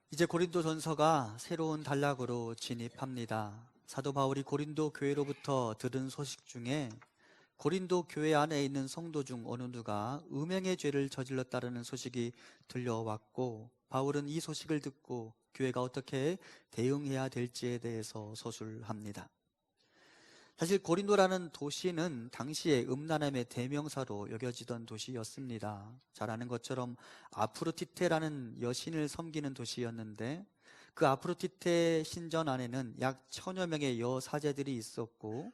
이제 고린도전서가 새로운 단락으로 진입합니다. 사도 바울이 고린도 교회로부터 들은 소식 중에 고린도 교회 안에 있는 성도 중 어느 누가 음행의 죄를 저질렀다는 소식이 들려왔고, 바울은 이 소식을 듣고 교회가 어떻게 대응해야 될지에 대해서 서술합니다. 사실 고린도라는 도시는 당시에 음란함의 대명사로 여겨지던 도시였습니다. 잘 아는 것처럼 아프로디테라는 여신을 섬기는 도시였는데, 그 아프로디테 신전 안에는 약 1000여 명의 여사제들이 있었고,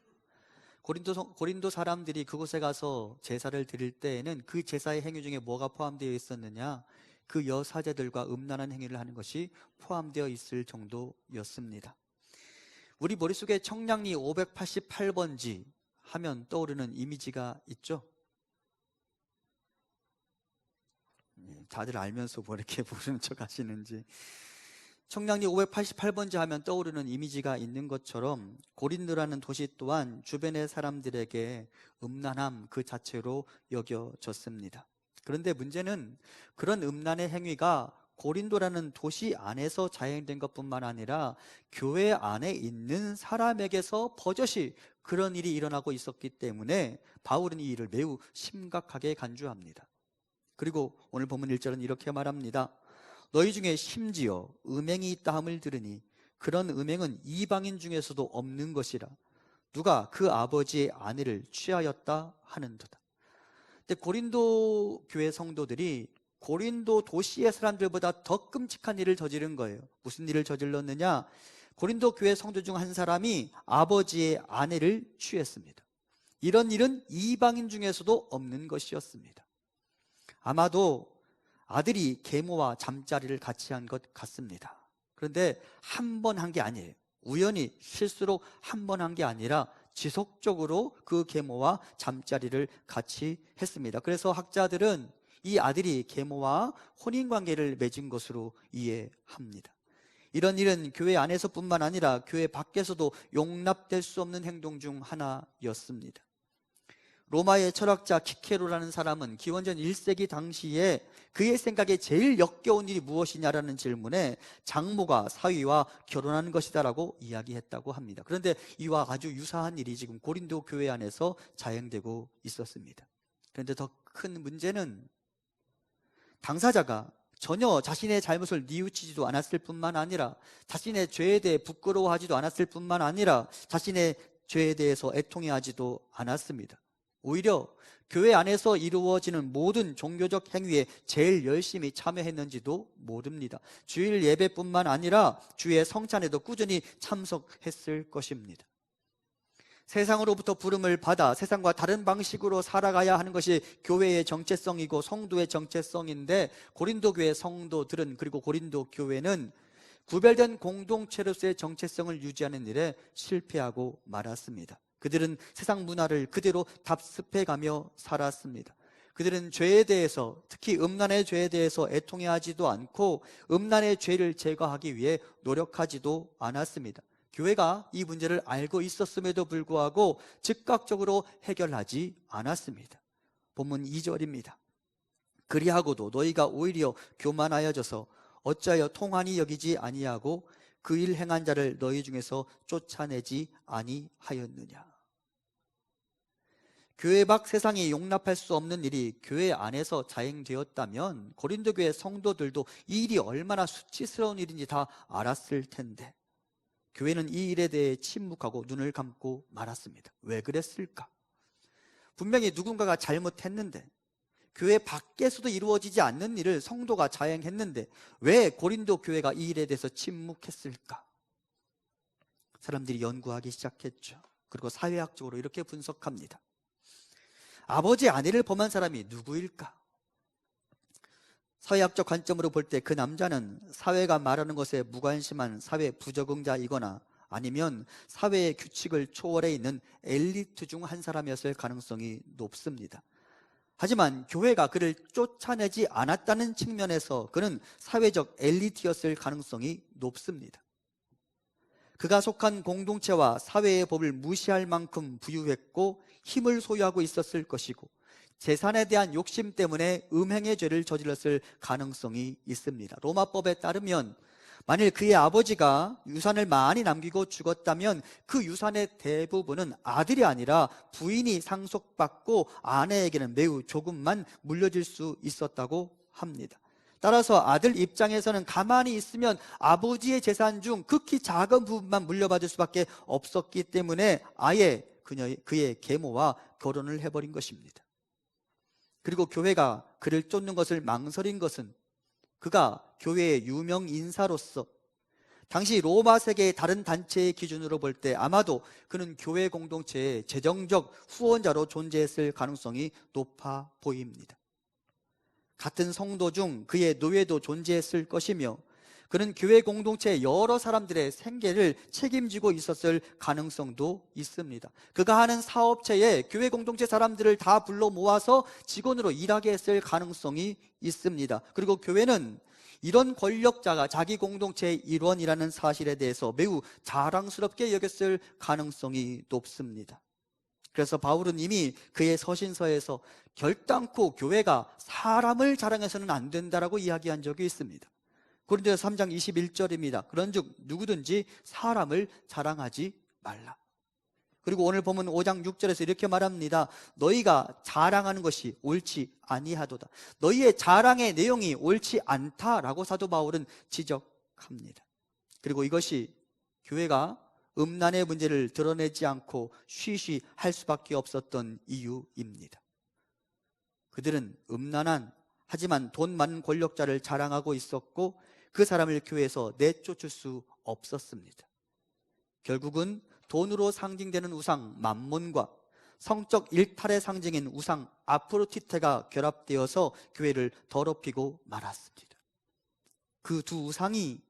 고린도 사람들이 그곳에 가서 제사를 드릴 때에는 그 제사의 행위 중에 뭐가 포함되어 있었느냐? 그 여사제들과 음란한 행위를 하는 것이 포함되어 있을 정도였습니다. 우리 머릿속에 청량리 588번지 하면 떠오르는 이미지가 있죠? 다들 알면서 뭐 이렇게 모르는 척 하시는지. 청량리 588번지 하면 떠오르는 이미지가 있는 것처럼 고린도라는 도시 또한 주변의 사람들에게 음란함 그 자체로 여겨졌습니다. 그런데 문제는 그런 음란의 행위가 고린도라는 도시 안에서 자행된 것뿐만 아니라 교회 안에 있는 사람에게서 버젓이 그런 일이 일어나고 있었기 때문에 바울은 이 일을 매우 심각하게 간주합니다. 그리고 오늘 본문 1절은 이렇게 말합니다. 너희 중에 심지어 음행이 있다 함을 들으니 그런 음행은 이방인 중에서도 없는 것이라 누가 그 아버지의 아내를 취하였다 하는도다. 근데 고린도 교회 성도들이 고린도 도시의 사람들보다 더 끔찍한 일을 저지른 거예요. 무슨 일을 저질렀느냐? 고린도 교회 성도 중 한 사람이 아버지의 아내를 취했습니다. 이런 일은 이방인 중에서도 없는 것이었습니다. 아마도 아들이 계모와 잠자리를 같이 한 것 같습니다. 그런데 한 번 한 게 아니에요. 우연히 실수로 한 번 한 게 아니라 지속적으로 그 계모와 잠자리를 같이 했습니다. 그래서 학자들은 이 아들이 계모와 혼인관계를 맺은 것으로 이해합니다. 이런 일은 교회 안에서뿐만 아니라 교회 밖에서도 용납될 수 없는 행동 중 하나였습니다. 로마의 철학자 키케로라는 사람은 기원전 1세기 당시에 그의 생각에 제일 역겨운 일이 무엇이냐라는 질문에 장모가 사위와 결혼하는 것이다라고 이야기했다고 합니다. 그런데 이와 아주 유사한 일이 지금 고린도 교회 안에서 자행되고 있었습니다. 그런데 더 큰 문제는 당사자가 전혀 자신의 잘못을 뉘우치지도 않았을 뿐만 아니라 자신의 죄에 대해 부끄러워하지도 않았을 뿐만 아니라 자신의 죄에 대해서 애통해하지도 않았습니다. 오히려 교회 안에서 이루어지는 모든 종교적 행위에 제일 열심히 참여했는지도 모릅니다. 주일 예배뿐만 아니라 주의 성찬에도 꾸준히 참석했을 것입니다. 세상으로부터 부름을 받아 세상과 다른 방식으로 살아가야 하는 것이 교회의 정체성이고 성도의 정체성인데, 고린도 교회 성도들은, 그리고 고린도 교회는 구별된 공동체로서의 정체성을 유지하는 일에 실패하고 말았습니다. 그들은 세상 문화를 그대로 답습해가며 살았습니다. 그들은 죄에 대해서, 특히 음란의 죄에 대해서 애통해하지도 않고 음란의 죄를 제거하기 위해 노력하지도 않았습니다. 교회가 이 문제를 알고 있었음에도 불구하고 즉각적으로 해결하지 않았습니다. 본문 2절입니다. 그리하고도 너희가 오히려 교만하여져서 어찌하여 통한이 여기지 아니하고 그 일 행한 자를 너희 중에서 쫓아내지 아니하였느냐. 교회 밖 세상이 용납할 수 없는 일이 교회 안에서 자행되었다면 고린도 교회 성도들도 이 일이 얼마나 수치스러운 일인지 다 알았을 텐데, 교회는 이 일에 대해 침묵하고 눈을 감고 말았습니다. 왜 그랬을까? 분명히 누군가가 잘못했는데, 교회 밖에서도 이루어지지 않는 일을 성도가 자행했는데 왜 고린도 교회가 이 일에 대해서 침묵했을까? 사람들이 연구하기 시작했죠. 그리고 사회학적으로 이렇게 분석합니다. 아버지의 아내를 범한 사람이 누구일까? 사회학적 관점으로 볼 때 그 남자는 사회가 말하는 것에 무관심한 사회 부적응자이거나 아니면 사회의 규칙을 초월해 있는 엘리트 중 한 사람이었을 가능성이 높습니다. 하지만 교회가 그를 쫓아내지 않았다는 측면에서 그는 사회적 엘리트였을 가능성이 높습니다. 그가 속한 공동체와 사회의 법을 무시할 만큼 부유했고 힘을 소유하고 있었을 것이고 재산에 대한 욕심 때문에 음행의 죄를 저질렀을 가능성이 있습니다. 로마법에 따르면 만일 그의 아버지가 유산을 많이 남기고 죽었다면 그 유산의 대부분은 아들이 아니라 부인이 상속받고 아내에게는 매우 조금만 물려질 수 있었다고 합니다. 따라서 아들 입장에서는 가만히 있으면 아버지의 재산 중 극히 작은 부분만 물려받을 수밖에 없었기 때문에 아예 그의 계모와 결혼을 해버린 것입니다. 그리고 교회가 그를 쫓는 것을 망설인 것은 그가 교회의 유명 인사로서 당시 로마 세계의 다른 단체의 기준으로 볼 때 아마도 그는 교회 공동체의 재정적 후원자로 존재했을 가능성이 높아 보입니다. 같은 성도 중 그의 노예도 존재했을 것이며 그는 교회 공동체의 여러 사람들의 생계를 책임지고 있었을 가능성도 있습니다. 그가 하는 사업체에 교회 공동체 사람들을 다 불러 모아서 직원으로 일하게 했을 가능성이 있습니다. 그리고 교회는 이런 권력자가 자기 공동체의 일원이라는 사실에 대해서 매우 자랑스럽게 여겼을 가능성이 높습니다. 그래서 바울은 이미 그의 서신서에서 결단코 교회가 사람을 자랑해서는 안 된다라고 이야기한 적이 있습니다. 고린도서 3장 21절입니다. 그런즉 누구든지 사람을 자랑하지 말라. 그리고 오늘 보면 5장 6절에서 이렇게 말합니다. 너희가 자랑하는 것이 옳지 아니하도다. 너희의 자랑의 내용이 옳지 않다라고 사도 바울은 지적합니다. 그리고 이것이 교회가 음란의 문제를 드러내지 않고 쉬쉬 할 수밖에 없었던 이유입니다. 그들은 음란한 하지만 돈 많은 권력자를 자랑하고 있었고 그 사람을 교회에서 내쫓을 수 없었습니다. 결국은 돈으로 상징되는 우상 맘몬과 성적 일탈의 상징인 우상 아프로디테가 결합되어서 교회를 더럽히고 말았습니다. 그 두 우상이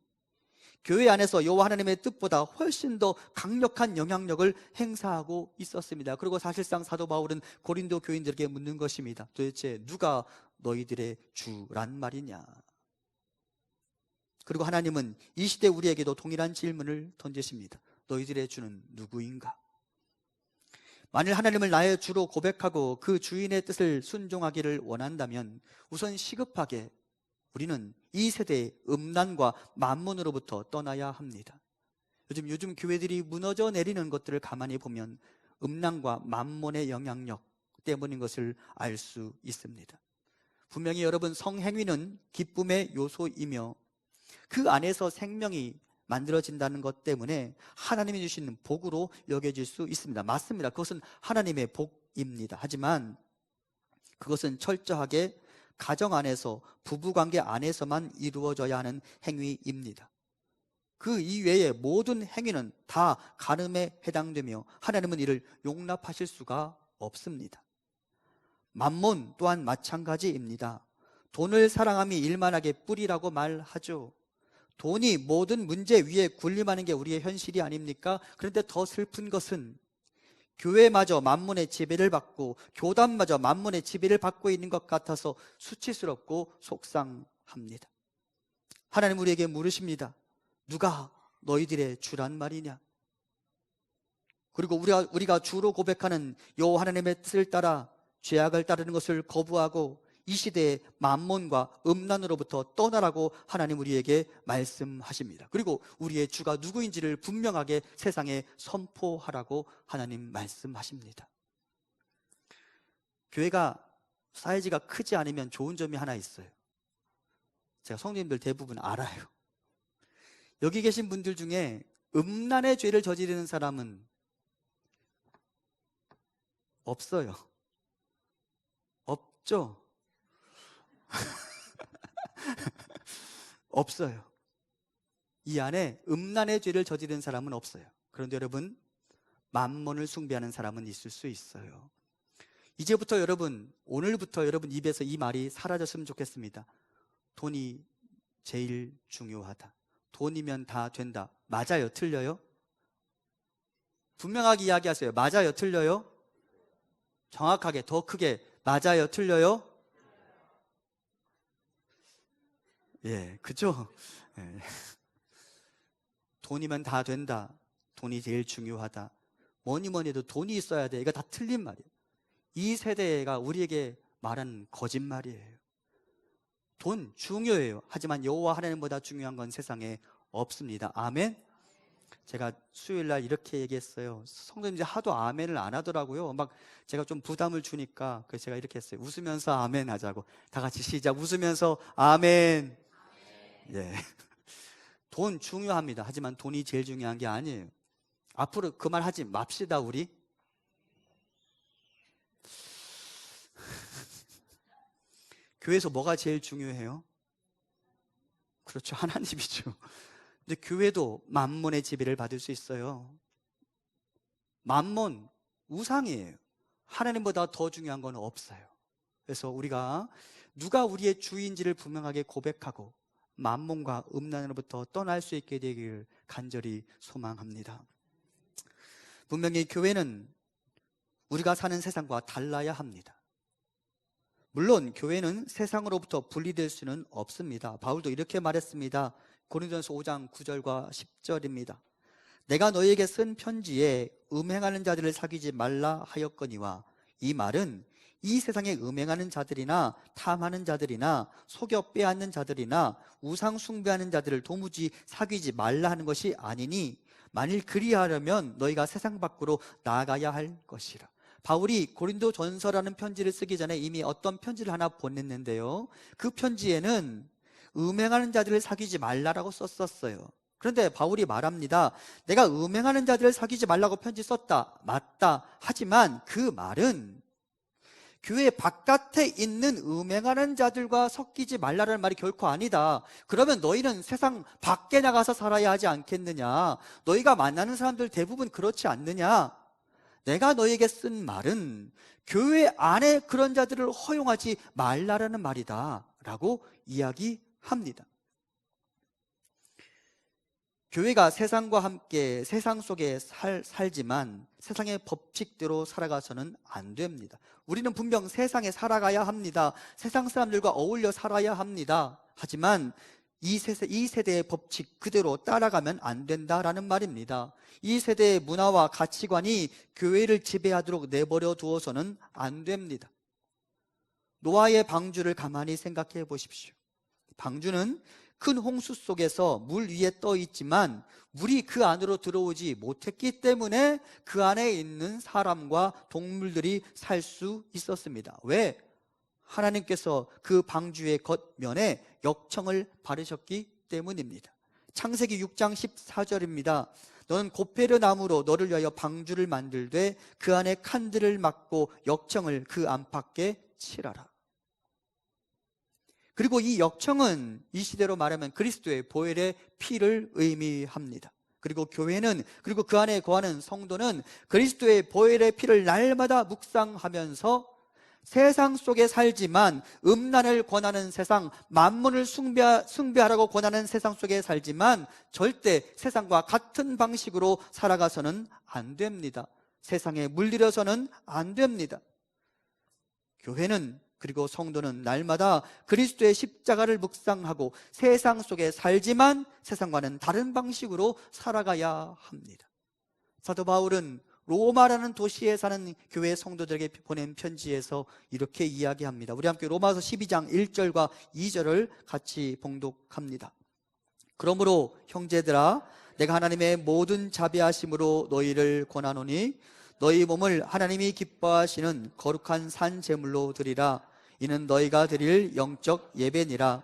교회 안에서 여호와 하나님의 뜻보다 훨씬 더 강력한 영향력을 행사하고 있었습니다. 그리고 사실상 사도 바울은 고린도 교인들에게 묻는 것입니다. 도대체 누가 너희들의 주란 말이냐? 그리고 하나님은 이 시대 우리에게도 동일한 질문을 던지십니다. 너희들의 주는 누구인가? 만일 하나님을 나의 주로 고백하고 그 주인의 뜻을 순종하기를 원한다면 우선 시급하게 우리는 이 세대의 음란과 만몬으로부터 떠나야 합니다. 요즘 교회들이 무너져 내리는 것들을 가만히 보면 음란과 만몬의 영향력 때문인 것을 알 수 있습니다. 분명히 여러분, 성행위는 기쁨의 요소이며 그 안에서 생명이 만들어진다는 것 때문에 하나님이 주시는 복으로 여겨질 수 있습니다. 맞습니다. 그것은 하나님의 복입니다. 하지만 그것은 철저하게 가정 안에서, 부부관계 안에서만 이루어져야 하는 행위입니다. 그 이외의 모든 행위는 다 간음에 해당되며 하나님은 이를 용납하실 수가 없습니다. 만몬 또한 마찬가지입니다. 돈을 사랑함이 일만하게 뿌리라고 말하죠. 돈이 모든 문제 위에 군림하는 게 우리의 현실이 아닙니까? 그런데 더 슬픈 것은 교회마저 만몬의 지배를 받고 교단마저 만몬의 지배를 받고 있는 것 같아서 수치스럽고 속상합니다. 하나님 우리에게 물으십니다. 누가 너희들의 주란 말이냐? 그리고 우리가 주로 고백하는 여호와 하나님의 뜻을 따라 죄악을 따르는 것을 거부하고 이 시대의 만몬과 음란으로부터 떠나라고 하나님 우리에게 말씀하십니다. 그리고 우리의 주가 누구인지를 분명하게 세상에 선포하라고 하나님 말씀하십니다. 교회가 사이즈가 크지 않으면 좋은 점이 하나 있어요. 제가 성도님들 대부분 알아요. 여기 계신 분들 중에 음란의 죄를 저지르는 사람은 없어요. 없죠? 없어요. 이 안에 음란의 죄를 저지른 사람은 없어요. 그런데 여러분, 만몬을 숭배하는 사람은 있을 수 있어요. 이제부터 여러분, 오늘부터 여러분 입에서 이 말이 사라졌으면 좋겠습니다. 돈이 제일 중요하다. 돈이면 다 된다. 맞아요? 틀려요? 분명하게 이야기하세요. 맞아요? 틀려요? 정확하게, 더 크게 맞아요? 틀려요? 예, 그죠? 예. 돈이면 다 된다. 돈이 제일 중요하다. 뭐니 해도 돈이 있어야 돼. 이거 다 틀린 말이에요. 이 세대가 우리에게 말하는 거짓말이에요. 돈 중요해요. 하지만 여호와 하나님보다 중요한 건 세상에 없습니다. 아멘. 제가 수요일 날 이렇게 얘기했어요. 성도님들이 하도 아멘을 안 하더라고요. 막 제가 좀 부담을 주니까 그래서 제가 이렇게 했어요. 웃으면서 아멘 하자고. 다 같이 시작. 웃으면서 아멘. 예. 돈 중요합니다. 하지만 돈이 제일 중요한 게 아니에요. 앞으로 그 말 하지 맙시다 우리. 교회에서 뭐가 제일 중요해요? 그렇죠. 하나님이죠. 근데 교회도 만몬의 지배를 받을 수 있어요. 만몬, 우상이에요. 하나님보다 더 중요한 건 없어요. 그래서 우리가 누가 우리의 주인지를 분명하게 고백하고 만몬과 음란으로부터 떠날 수 있게 되길 간절히 소망합니다. 분명히 교회는 우리가 사는 세상과 달라야 합니다. 물론 교회는 세상으로부터 분리될 수는 없습니다. 바울도 이렇게 말했습니다. 고린도전서 5장 9절과 10절입니다. 내가 너희에게 쓴 편지에 음행하는 자들을 사귀지 말라 하였거니와, 이 말은 이 세상에 음행하는 자들이나 탐하는 자들이나 속여 빼앗는 자들이나 우상 숭배하는 자들을 도무지 사귀지 말라 하는 것이 아니니, 만일 그리하려면 너희가 세상 밖으로 나가야 할 것이라. 바울이 고린도전서라는 편지를 쓰기 전에 이미 어떤 편지를 하나 보냈는데요, 그 편지에는 음행하는 자들을 사귀지 말라라고 썼었어요. 그런데 바울이 말합니다. 내가 음행하는 자들을 사귀지 말라고 편지 썼다. 맞다. 하지만 그 말은 교회 바깥에 있는 음행하는 자들과 섞이지 말라는 말이 결코 아니다. 그러면 너희는 세상 밖에 나가서 살아야 하지 않겠느냐? 너희가 만나는 사람들 대부분 그렇지 않느냐? 내가 너희에게 쓴 말은 교회 안에 그런 자들을 허용하지 말라라는 말이다 라고 이야기합니다. 교회가 세상과 함께 세상 속에 살지만 세상의 법칙대로 살아가서는 안 됩니다. 우리는 분명 세상에 살아가야 합니다. 세상 사람들과 어울려 살아야 합니다. 하지만 이 세대의 법칙 그대로 따라가면 안 된다라는 말입니다. 이 세대의 문화와 가치관이 교회를 지배하도록 내버려 두어서는 안 됩니다. 노아의 방주를 가만히 생각해 보십시오. 방주는 큰 홍수 속에서 물 위에 떠 있지만 물이 그 안으로 들어오지 못했기 때문에 그 안에 있는 사람과 동물들이 살 수 있었습니다. 왜? 하나님께서 그 방주의 겉면에 역청을 바르셨기 때문입니다. 창세기 6장 14절입니다. 너는 고페르 나무로 너를 위하여 방주를 만들되 그 안에 칸들을 막고 역청을 그 안팎에 칠하라. 그리고 이 역청은 이 시대로 말하면 그리스도의 보혈의 피를 의미합니다. 그리고 교회는, 그리고 그 안에 거하는 성도는 그리스도의 보혈의 피를 날마다 묵상하면서 세상 속에 살지만 음란을 권하는 세상, 만몬을 숭배하라고 권하는 세상 속에 살지만 절대 세상과 같은 방식으로 살아가서는 안 됩니다. 세상에 물들여서는 안 됩니다. 교회는, 그리고 성도는 날마다 그리스도의 십자가를 묵상하고 세상 속에 살지만 세상과는 다른 방식으로 살아가야 합니다. 사도 바울은 로마라는 도시에 사는 교회 성도들에게 보낸 편지에서 이렇게 이야기합니다. 우리 함께 로마서 12장 1절과 2절을 같이 봉독합니다. 그러므로 형제들아, 내가 하나님의 모든 자비하심으로 너희를 권하노니 너희 몸을 하나님이 기뻐하시는 거룩한 산 제물로 드리라. 이는 너희가 드릴 영적 예배니라.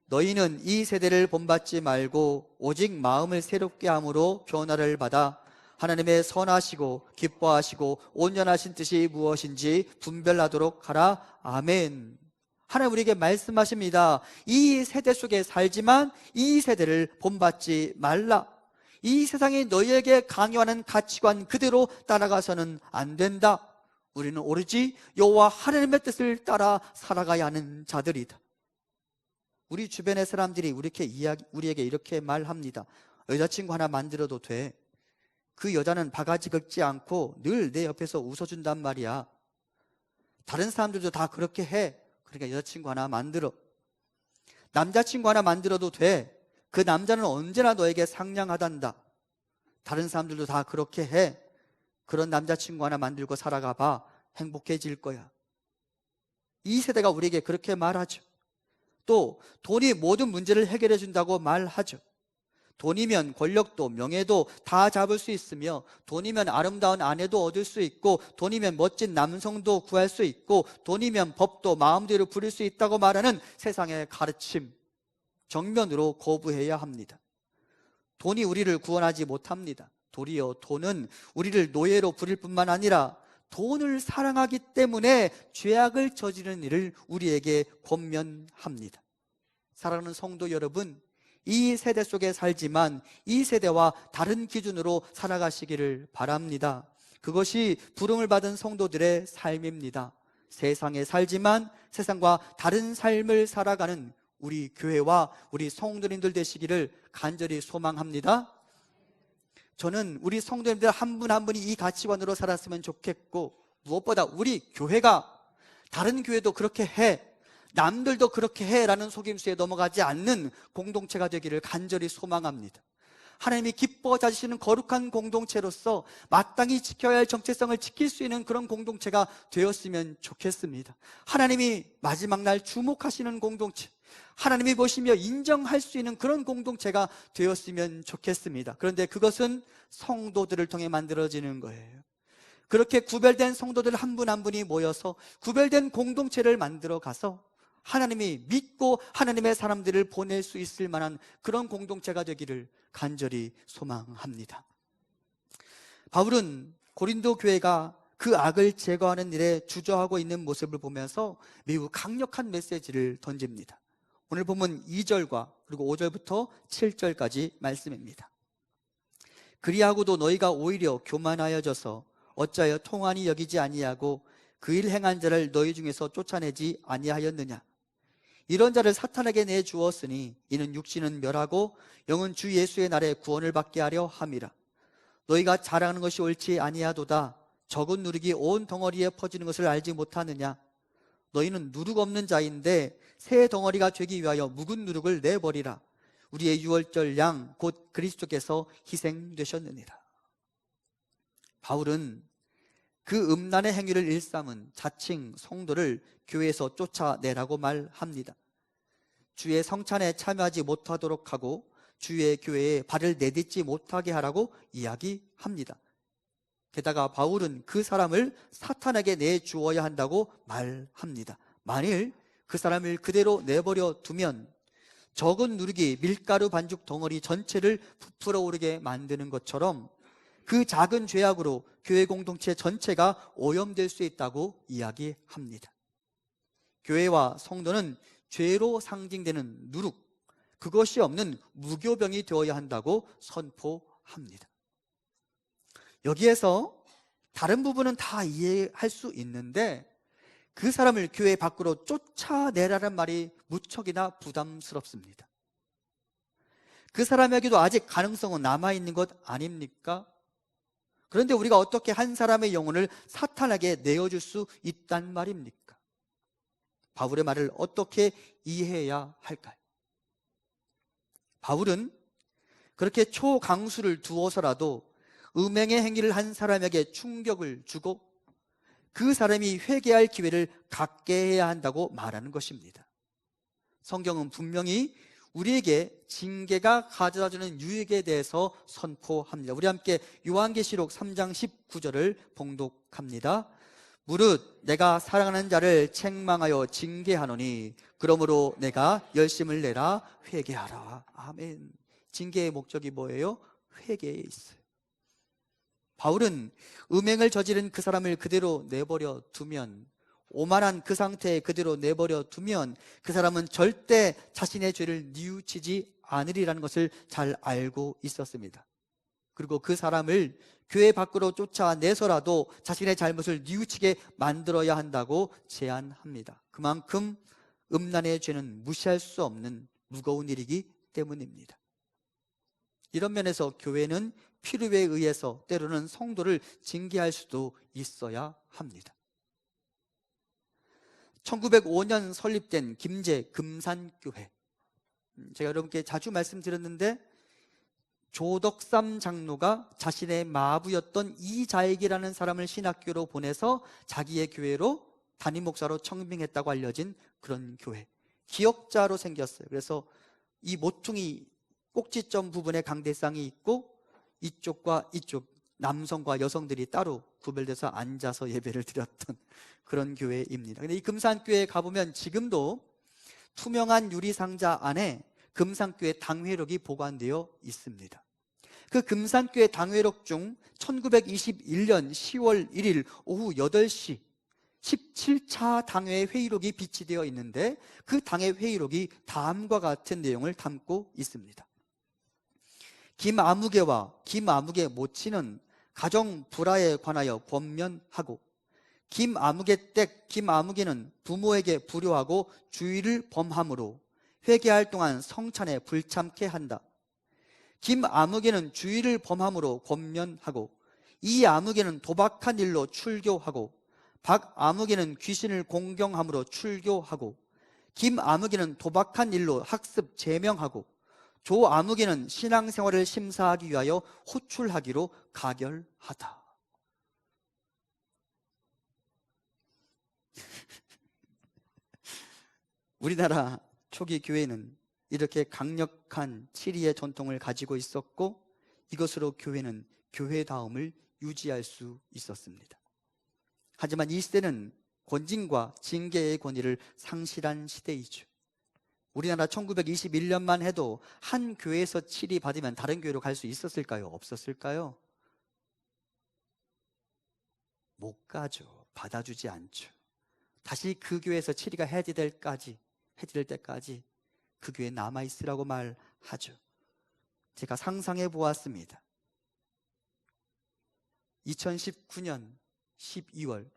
너희는 이 세대를 본받지 말고 오직 마음을 새롭게 함으로 변화를 받아 하나님의 선하시고 기뻐하시고 온전하신 뜻이 무엇인지 분별하도록 하라. 아멘. 하나님 우리에게 말씀하십니다. 이 세대 속에 살지만 이 세대를 본받지 말라. 이 세상이 너희에게 강요하는 가치관 그대로 따라가서는 안 된다. 우리는 오로지 여호와 하나님의 뜻을 따라 살아가야 하는 자들이다. 우리 주변의 사람들이 우리에게 이렇게 말합니다. 여자친구 하나 만들어도 돼. 그 여자는 바가지 긁지 않고 늘 내 옆에서 웃어준단 말이야. 다른 사람들도 다 그렇게 해. 그러니까 여자친구 하나 만들어. 남자친구 하나 만들어도 돼. 그 남자는 언제나 너에게 상냥하단다. 다른 사람들도 다 그렇게 해. 그런 남자친구 하나 만들고 살아가 봐. 행복해질 거야. 이 세대가 우리에게 그렇게 말하죠. 또 돈이 모든 문제를 해결해 준다고 말하죠. 돈이면 권력도 명예도 다 잡을 수 있으며, 돈이면 아름다운 아내도 얻을 수 있고, 돈이면 멋진 남성도 구할 수 있고, 돈이면 법도 마음대로 부릴 수 있다고 말하는 세상의 가르침, 정면으로 거부해야 합니다. 돈이 우리를 구원하지 못합니다. 도리어 돈은 우리를 노예로 부릴 뿐만 아니라 돈을 사랑하기 때문에 죄악을 저지르는 일을 우리에게 권면합니다. 사랑하는 성도 여러분, 이 세대 속에 살지만 이 세대와 다른 기준으로 살아가시기를 바랍니다. 그것이 부름을 받은 성도들의 삶입니다. 세상에 살지만 세상과 다른 삶을 살아가는 우리 교회와 우리 성도님들 되시기를 간절히 소망합니다. 저는 우리 성도님들 한 분 한 분이 이 가치관으로 살았으면 좋겠고, 무엇보다 우리 교회가 다른 교회도 그렇게 해, 남들도 그렇게 해라는 속임수에 넘어가지 않는 공동체가 되기를 간절히 소망합니다. 하나님이 기뻐 자시는 거룩한 공동체로서 마땅히 지켜야 할 정체성을 지킬 수 있는 그런 공동체가 되었으면 좋겠습니다. 하나님이 마지막 날 주목하시는 공동체, 하나님이 보시며 인정할 수 있는 그런 공동체가 되었으면 좋겠습니다. 그런데 그것은 성도들을 통해 만들어지는 거예요. 그렇게 구별된 성도들 한 분 한 분이 모여서 구별된 공동체를 만들어 가서 하나님이 믿고 하나님의 사람들을 보낼 수 있을 만한 그런 공동체가 되기를 간절히 소망합니다. 바울은 고린도 교회가 그 악을 제거하는 일에 주저하고 있는 모습을 보면서 매우 강력한 메시지를 던집니다. 오늘 본문 2절과 그리고 5절부터 7절까지 말씀입니다. 그리하고도 너희가 오히려 교만하여져서 어찌하여 통한이 여기지 아니하고 그 일 행한 자를 너희 중에서 쫓아내지 아니하였느냐. 이런 자를 사탄에게 내주었으니 이는 육신은 멸하고 영은 주 예수의 날에 구원을 받게 하려 함이라. 너희가 자랑하는 것이 옳지 아니하도다. 적은 누룩이 온 덩어리에 퍼지는 것을 알지 못하느냐. 너희는 누룩 없는 자인데 새 덩어리가 되기 위하여 묵은 누룩을 내버리라. 우리의 유월절 양 곧 그리스도께서 희생되셨느니라. 바울은 그 음란의 행위를 일삼은 자칭 성도를 교회에서 쫓아내라고 말합니다. 주의 성찬에 참여하지 못하도록 하고 주의 교회에 발을 내딛지 못하게 하라고 이야기합니다. 게다가 바울은 그 사람을 사탄에게 내주어야 한다고 말합니다. 만일 그 사람을 그대로 내버려 두면 적은 누룩이 밀가루 반죽 덩어리 전체를 부풀어 오르게 만드는 것처럼 그 작은 죄악으로 교회 공동체 전체가 오염될 수 있다고 이야기합니다. 교회와 성도는 죄로 상징되는 누룩, 그것이 없는 무교병이 되어야 한다고 선포합니다. 여기에서 다른 부분은 다 이해할 수 있는데 그 사람을 교회 밖으로 쫓아내라는 말이 무척이나 부담스럽습니다. 그 사람에게도 아직 가능성은 남아있는 것 아닙니까? 그런데 우리가 어떻게 한 사람의 영혼을 사탄에게 내어줄 수 있단 말입니까? 바울의 말을 어떻게 이해해야 할까요? 바울은 그렇게 초강수를 두어서라도 음행의 행위를 한 사람에게 충격을 주고 그 사람이 회개할 기회를 갖게 해야 한다고 말하는 것입니다. 성경은 분명히 우리에게 징계가 가져다주는 유익에 대해서 선포합니다. 우리 함께 요한계시록 3장 19절을 봉독합니다. 무릇 내가 사랑하는 자를 책망하여 징계하노니 그러므로 내가 열심을 내라 회개하라. 아멘. 징계의 목적이 뭐예요? 회개에 있어요. 바울은 음행을 저지른 그 사람을 그대로 내버려 두면, 오만한 그 상태에 그대로 내버려 두면 그 사람은 절대 자신의 죄를 뉘우치지 않으리라는 것을 잘 알고 있었습니다. 그리고 그 사람을 교회 밖으로 쫓아내서라도 자신의 잘못을 뉘우치게 만들어야 한다고 제안합니다. 그만큼 음란의 죄는 무시할 수 없는 무거운 일이기 때문입니다. 이런 면에서 교회는 필요에 의해서 때로는 성도를 징계할 수도 있어야 합니다. 1905년 설립된 김제 금산교회, 제가 여러분께 자주 말씀드렸는데 조덕삼 장로가 자신의 마부였던 이자익이라는 사람을 신학교로 보내서 자기의 교회로 담임 목사로 청빙했다고 알려진 그런 교회, 기역자로 생겼어요. 그래서 이 모퉁이 꼭지점 부분에 강대상이 있고 이쪽과 이쪽, 남성과 여성들이 따로 구별돼서 앉아서 예배를 드렸던 그런 교회입니다. 근데 이 금산교회에 가보면 지금도 투명한 유리상자 안에 금산교회 당회록이 보관되어 있습니다. 그 금산교회 당회록 중 1921년 10월 1일 오후 8시 17차 당회 회의록이 비치되어 있는데 그 당회 회의록이 다음과 같은 내용을 담고 있습니다. 김아무개와 김아무개 모친은 가정 불화에 관하여 권면하고, 김아무개 댁 김아무개는 부모에게 불효하고 주의를 범함으로 회개할 동안 성찬에 불참케 한다. 김아무개는 주의를 범함으로 권면하고, 이 아무개는 도박한 일로 출교하고, 박아무개는 귀신을 공경함으로 출교하고, 김아무개는 도박한 일로 학습 제명하고, 조아무개는 신앙생활을 심사하기 위하여 호출하기로 가결하다. 우리나라 초기 교회는 이렇게 강력한 치리의 전통을 가지고 있었고, 이것으로 교회는 교회다움을 유지할 수 있었습니다. 하지만 이 시대는 권징과 징계의 권위를 상실한 시대이죠. 우리나라 1921년만 해도 한 교회에서 치리 받으면 다른 교회로 갈 수 있었을까요? 없었을까요? 못 가죠. 받아주지 않죠. 다시 그 교회에서 치리가 해지될 때까지 그 교회에 남아있으라고 말하죠. 제가 상상해 보았습니다. 2019년 12월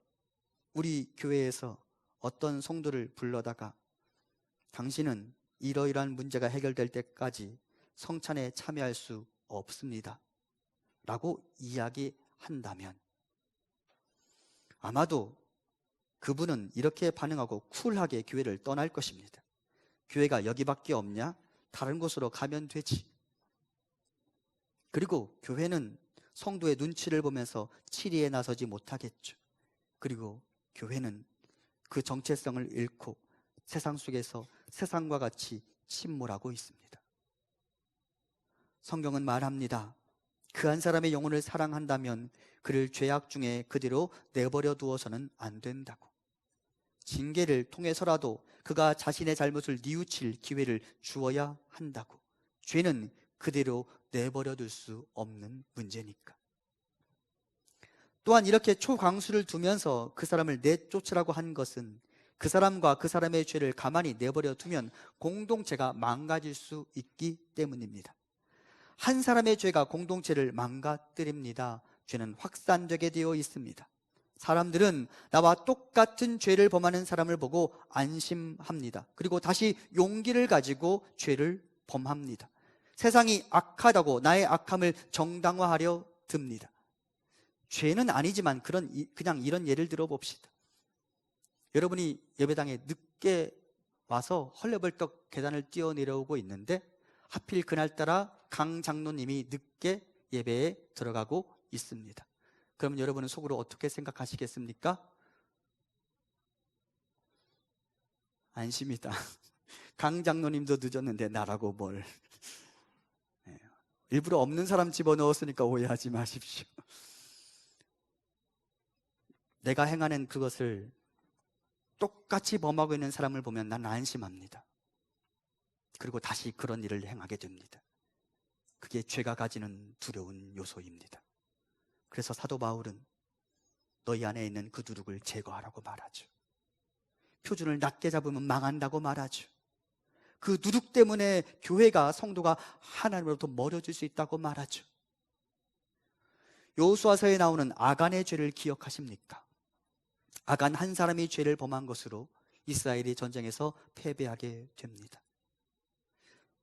우리 교회에서 어떤 성도를 불러다가 당신은 이러이러한 문제가 해결될 때까지 성찬에 참여할 수 없습니다 라고 이야기한다면 아마도 그분은 이렇게 반응하고 쿨하게 교회를 떠날 것입니다. 교회가 여기밖에 없냐? 다른 곳으로 가면 되지. 그리고 교회는 성도의 눈치를 보면서 치리에 나서지 못하겠죠. 그리고 교회는 그 정체성을 잃고 세상 속에서 세상과 같이 침몰하고 있습니다. 성경은 말합니다. 그 한 사람의 영혼을 사랑한다면 그를 죄악 중에 그대로 내버려 두어서는 안 된다고. 징계를 통해서라도 그가 자신의 잘못을 뉘우칠 기회를 주어야 한다고. 죄는 그대로 내버려 둘 수 없는 문제니까. 또한 이렇게 초강수를 두면서 그 사람을 내쫓으라고 한 것은 그 사람과 그 사람의 죄를 가만히 내버려 두면 공동체가 망가질 수 있기 때문입니다. 한 사람의 죄가 공동체를 망가뜨립니다. 죄는 확산되게 되어 있습니다. 사람들은 나와 똑같은 죄를 범하는 사람을 보고 안심합니다. 그리고 다시 용기를 가지고 죄를 범합니다. 세상이 악하다고 나의 악함을 정당화하려 듭니다. 죄는 아니지만 그냥 이런 예를 들어봅시다. 여러분이 예배당에 늦게 와서 헐레벌떡 계단을 뛰어내려오고 있는데 하필 그날따라 강 장로님이 늦게 예배에 들어가고 있습니다. 그럼 여러분은 속으로 어떻게 생각하시겠습니까? 안심이다. 강 장로님도 늦었는데 나라고 뭘. 일부러 없는 사람 집어넣었으니까 오해하지 마십시오. 내가 행하는 그것을 똑같이 범하고 있는 사람을 보면 난 안심합니다. 그리고 다시 그런 일을 행하게 됩니다. 그게 죄가 가지는 두려운 요소입니다. 그래서 사도 바울은 너희 안에 있는 그 누룩을 제거하라고 말하죠. 표준을 낮게 잡으면 망한다고 말하죠. 그 누룩 때문에 교회가, 성도가 하나님으로부터 멀어질 수 있다고 말하죠. 여호수아서에 나오는 아간의 죄를 기억하십니까? 아간 한 사람이 죄를 범한 것으로 이스라엘이 전쟁에서 패배하게 됩니다.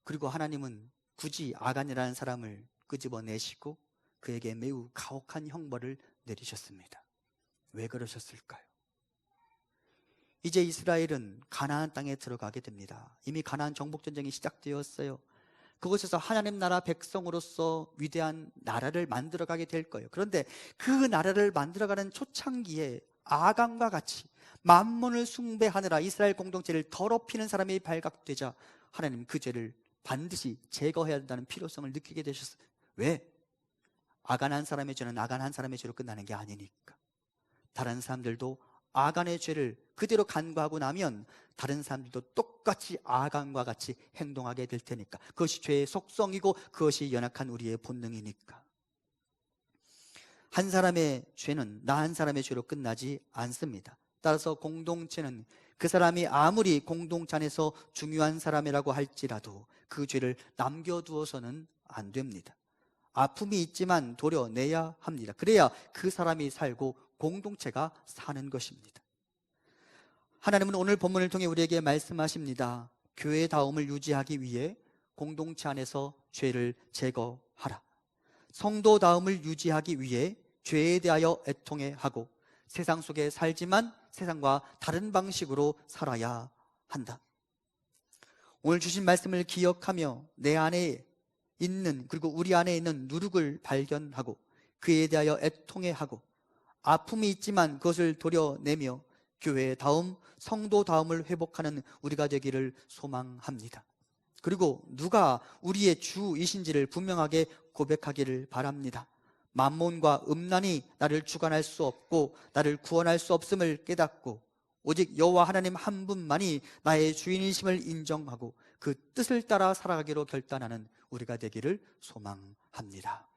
그리고 하나님은 굳이 아간이라는 사람을 끄집어내시고 그에게 매우 가혹한 형벌을 내리셨습니다. 왜 그러셨을까요? 이제 이스라엘은 가나안 땅에 들어가게 됩니다. 이미 가나안 정복전쟁이 시작되었어요. 그곳에서 하나님 나라 백성으로서 위대한 나라를 만들어가게 될 거예요. 그런데 그 나라를 만들어가는 초창기에 아간과 같이 만몬을 숭배하느라 이스라엘 공동체를 더럽히는 사람이 발각되자 하나님 그 죄를 반드시 제거해야 한다는 필요성을 느끼게 되셨어요. 왜? 아간 한 사람의 죄는 아간 한 사람의 죄로 끝나는 게 아니니까. 다른 사람들도 아간의 죄를 그대로 간과하고 나면 다른 사람들도 똑같이 아간과 같이 행동하게 될 테니까. 그것이 죄의 속성이고 그것이 연약한 우리의 본능이니까. 한 사람의 죄는 나 한 사람의 죄로 끝나지 않습니다. 따라서 공동체는 그 사람이 아무리 공동체 안에서 중요한 사람이라고 할지라도 그 죄를 남겨두어서는 안 됩니다. 아픔이 있지만 도려내야 합니다. 그래야 그 사람이 살고 공동체가 사는 것입니다. 하나님은 오늘 본문을 통해 우리에게 말씀하십니다. 교회다움을 유지하기 위해 공동체 안에서 죄를 제거하라. 성도다움을 유지하기 위해 죄에 대하여 애통해 하고 세상 속에 살지만 세상과 다른 방식으로 살아야 한다. 오늘 주신 말씀을 기억하며 내 안에 있는, 그리고 우리 안에 있는 누룩을 발견하고 그에 대하여 애통해 하고 아픔이 있지만 그것을 도려내며 교회다움, 성도다움을 회복하는 우리가 되기를 소망합니다. 그리고 누가 우리의 주이신지를 분명하게 고백하기를 바랍니다. 만몬과 음란이 나를 주관할 수 없고 나를 구원할 수 없음을 깨닫고 오직 여호와 하나님 한 분만이 나의 주인이심을 인정하고 그 뜻을 따라 살아가기로 결단하는 우리가 되기를 소망합니다.